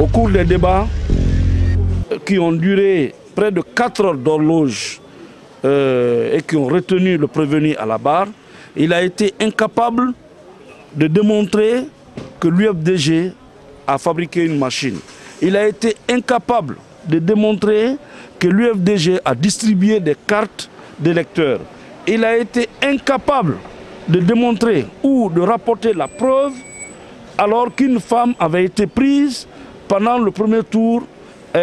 Au cours des débats qui ont duré près de 4 heures d'horloge et qui ont retenu le prévenu à la barre, il a été incapable de démontrer que l'UFDG a fabriqué une machine. Il a été incapable de démontrer que l'UFDG a distribué des cartes d'électeurs. Il a été incapable de démontrer ou de rapporter la preuve alors qu'une femme avait été prise pendant le premier tour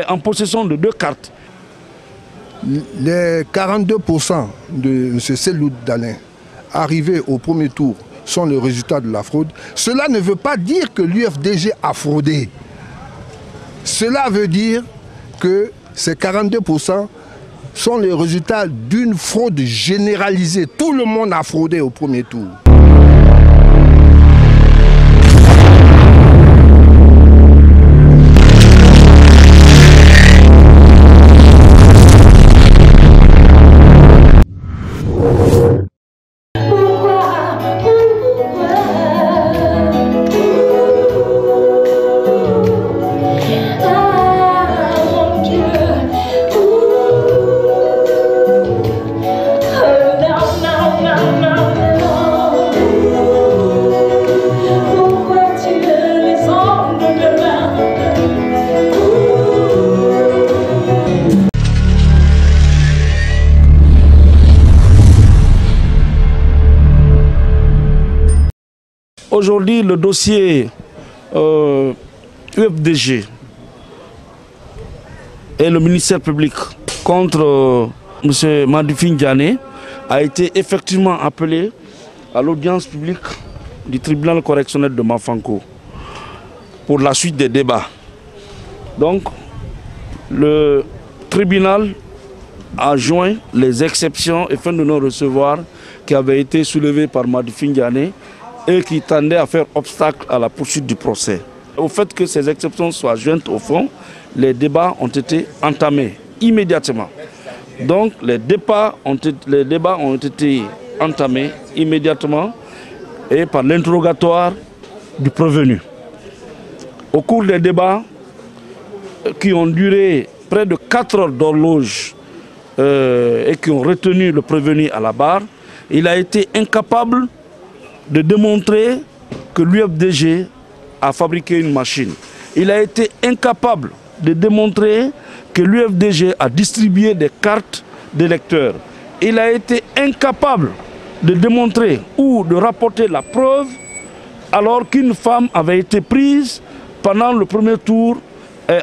en possession de 2 cartes. Les 42% de M. Selou Dalein arrivés au premier tour sont le résultat de la fraude. Cela ne veut pas dire que l'UFDG a fraudé. Cela veut dire que ces 42% sont les résultats d'une fraude généralisée. Tout le monde a fraudé au premier tour. Aujourd'hui, le dossier UFDG et le ministère public contre M. Madifine Diané a été effectivement appelé à l'audience publique du tribunal correctionnel de Mafanko pour la suite des débats. Donc, le tribunal a joint les exceptions et fins de non-recevoir qui avaient été soulevées par Madifine Diané et qui tendaient à faire obstacle à la poursuite du procès. Au fait que ces exceptions soient jointes au fond, les débats ont été entamés immédiatement. Donc les débats ont été entamés immédiatement et par l'interrogatoire du prévenu. Au cours des débats qui ont duré près de 4 heures d'horloge et qui ont retenu le prévenu à la barre, il a été incapable de démontrer que l'UFDG a fabriqué une machine. Il a été incapable de démontrer que l'UFDG a distribué des cartes d'électeurs. Il a été incapable de démontrer ou de rapporter la preuve alors qu'une femme avait été prise pendant le premier tour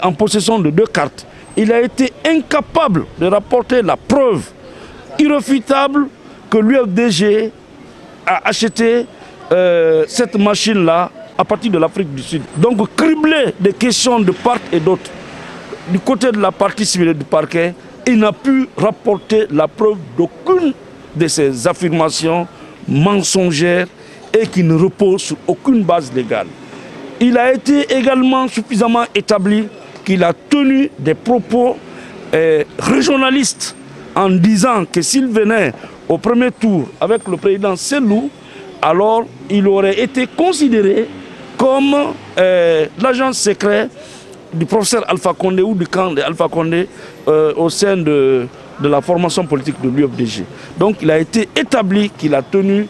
en possession de 2 cartes. Il a été incapable de rapporter la preuve irréfutable que l'UFDG a acheté cette machine-là à partir de l'Afrique du Sud. Donc, criblé des questions de part et d'autre, du côté de la partie civile et du parquet, il n'a pu rapporter la preuve d'aucune de ces affirmations mensongères et qui ne reposent sur aucune base légale. Il a été également suffisamment établi qu'il a tenu des propos régionalistes en disant que s'il venait au premier tour avec le président Selou, alors il aurait été considéré comme l'agent secret du professeur Alpha Condé ou du camp d'Alpha Condé au sein de la formation politique de l'UFDG. Donc il a été établi qu'il a tenu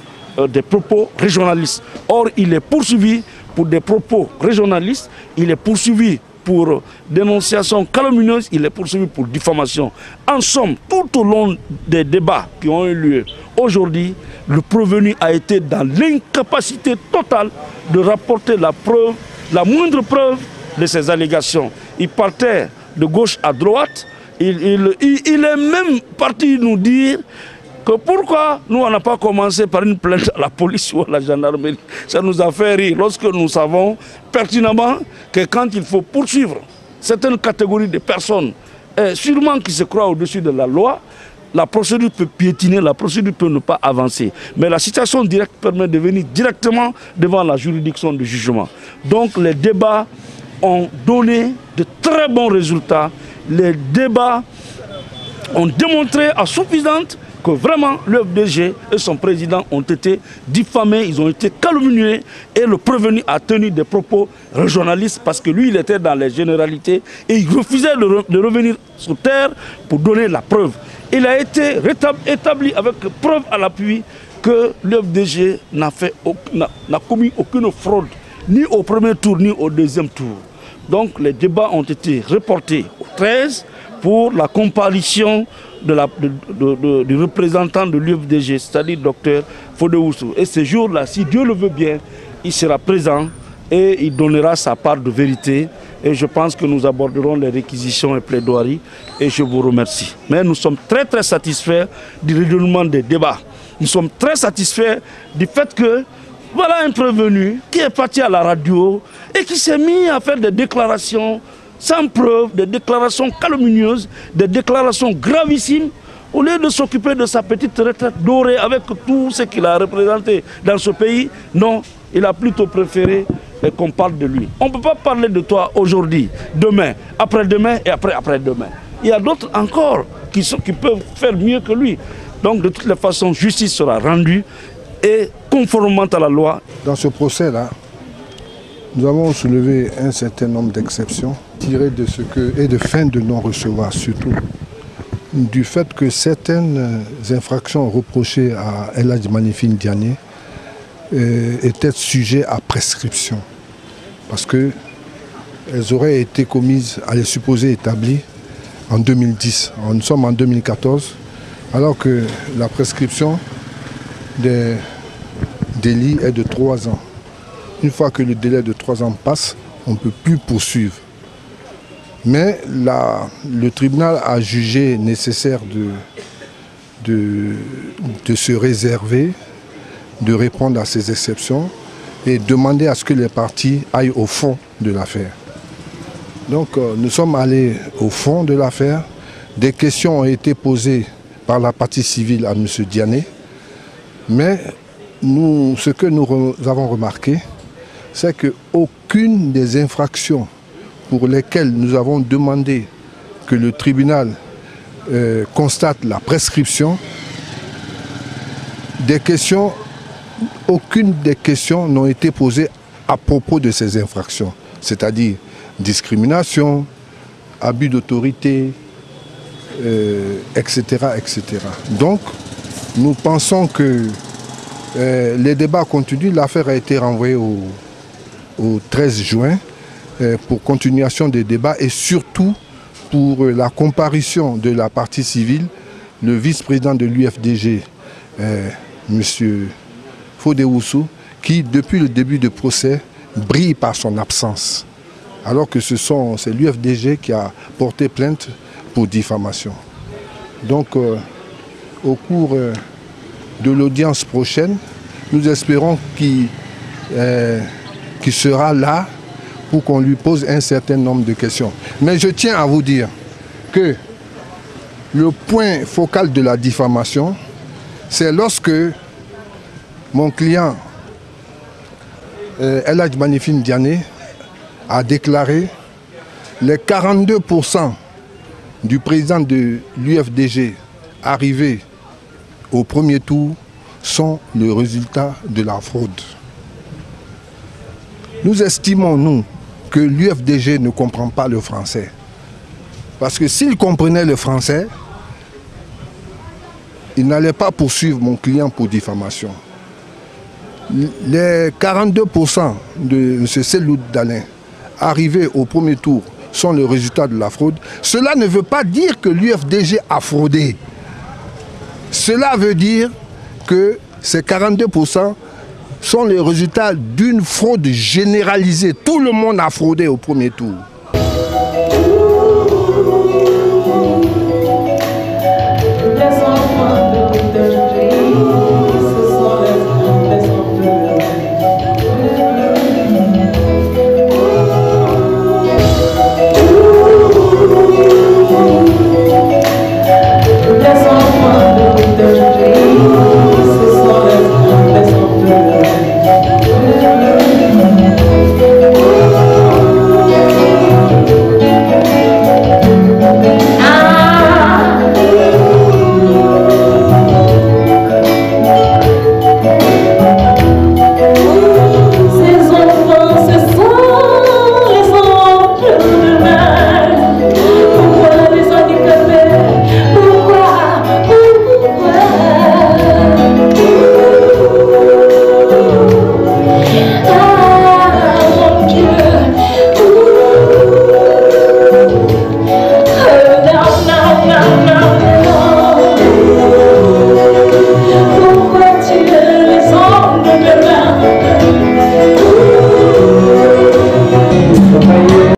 des propos régionalistes. Or, il est poursuivi pour des propos régionalistes, il est poursuivi pour dénonciation calomnieuse, il est poursuivi pour diffamation. En somme, tout au long des débats qui ont eu lieu aujourd'hui, le prévenu a été dans l'incapacité totale de rapporter la preuve, la moindre preuve de ces allégations. Il partait de gauche à droite, il est même parti nous dire que pourquoi nous on n'a pas commencé par une plainte à la police ou à la gendarmerie. Ça nous a fait rire lorsque nous savons pertinemment que quand il faut poursuivre certaines catégories de personnes, sûrement qui se croient au-dessus de la loi, la procédure peut piétiner, la procédure peut ne pas avancer. Mais la citation directe permet de venir directement devant la juridiction de jugement. Donc les débats ont donné de très bons résultats. Les débats ont démontré à suffisante que vraiment le FDG et son président ont été diffamés, ils ont été calomniés et le prévenu a tenu des propos régionalistes parce que lui il était dans les généralités et il refusait de revenir sur terre pour donner la preuve. Il a été établi avec preuve à l'appui que le FDG n'a commis aucune fraude, ni au premier tour, ni au deuxième tour. Donc les débats ont été reportés au 13 pour la comparution du représentant de l'UFDG, c'est-à-dire Dr Fodé Oussou. Et ce jour-là, si Dieu le veut bien, il sera présent et il donnera sa part de vérité. Et je pense que nous aborderons les réquisitions et plaidoiries. Et je vous remercie. Mais nous sommes très très satisfaits du déroulement des débats. Nous sommes très satisfaits du fait que voilà un prévenu qui est parti à la radio et qui s'est mis à faire des déclarations sans preuve, des déclarations calomnieuses, des déclarations gravissimes, au lieu de s'occuper de sa petite retraite dorée avec tout ce qu'il a représenté dans ce pays. Non, il a plutôt préféré qu'on parle de lui. On ne peut pas parler de toi aujourd'hui, demain, après-demain et après-après-demain. Il y a d'autres encore qui peuvent faire mieux que lui. Donc de toutes les façons, justice sera rendue et conformément à la loi. Dans ce procès-là, nous avons soulevé un certain nombre d'exceptions tirées de ce que, et de fin de non-recevoir surtout, du fait que certaines infractions reprochées à El Hadji Manifine Diané étaient sujets à prescription. Parce qu'elles auraient été commises, à les supposer établies, en 2010. Nous sommes en 2014, alors que la prescription des délits est de 3 ans. Une fois que le délai de 3 ans passe, on ne peut plus poursuivre. Mais le tribunal a jugé nécessaire de se réserver, de répondre à ces exceptions et demander à ce que les parties aillent au fond de l'affaire. Donc nous sommes allés au fond de l'affaire. Des questions ont été posées par la partie civile à M. Diané. Mais ce que nous avons remarqué, c'est qu'aucune des infractions pour lesquelles nous avons demandé que le tribunal constate la prescription, aucune des questions n'ont été posées à propos de ces infractions, c'est-à-dire discrimination, abus d'autorité, etc., etc. Donc, nous pensons que les débats continuent. L'affaire a été renvoyée au 13 juin pour continuation des débats et surtout pour la comparution de la partie civile, le vice-président de l'UFDG, M. Fodé Oussou, qui depuis le début du procès brille par son absence, alors que c'est l'UFDG qui a porté plainte pour diffamation. Donc au cours de l'audience prochaine, nous espérons qu'il sera là pour qu'on lui pose un certain nombre de questions. Mais je tiens à vous dire que le point focal de la diffamation, c'est lorsque mon client El Hadji Manifine Diané a déclaré les 42% du président de l'UFDG arrivé au premier tour sont le résultat de la fraude. Nous estimons, nous, que l'UFDG ne comprend pas le français. Parce que s'il comprenait le français, il n'allait pas poursuivre mon client pour diffamation. Les 42% de M. Selloud Dalin arrivés au premier tour sont le résultat de la fraude. Cela ne veut pas dire que l'UFDG a fraudé. Cela veut dire que ces 42% sont le résultat d'une fraude généralisée. Tout le monde a fraudé au premier tour.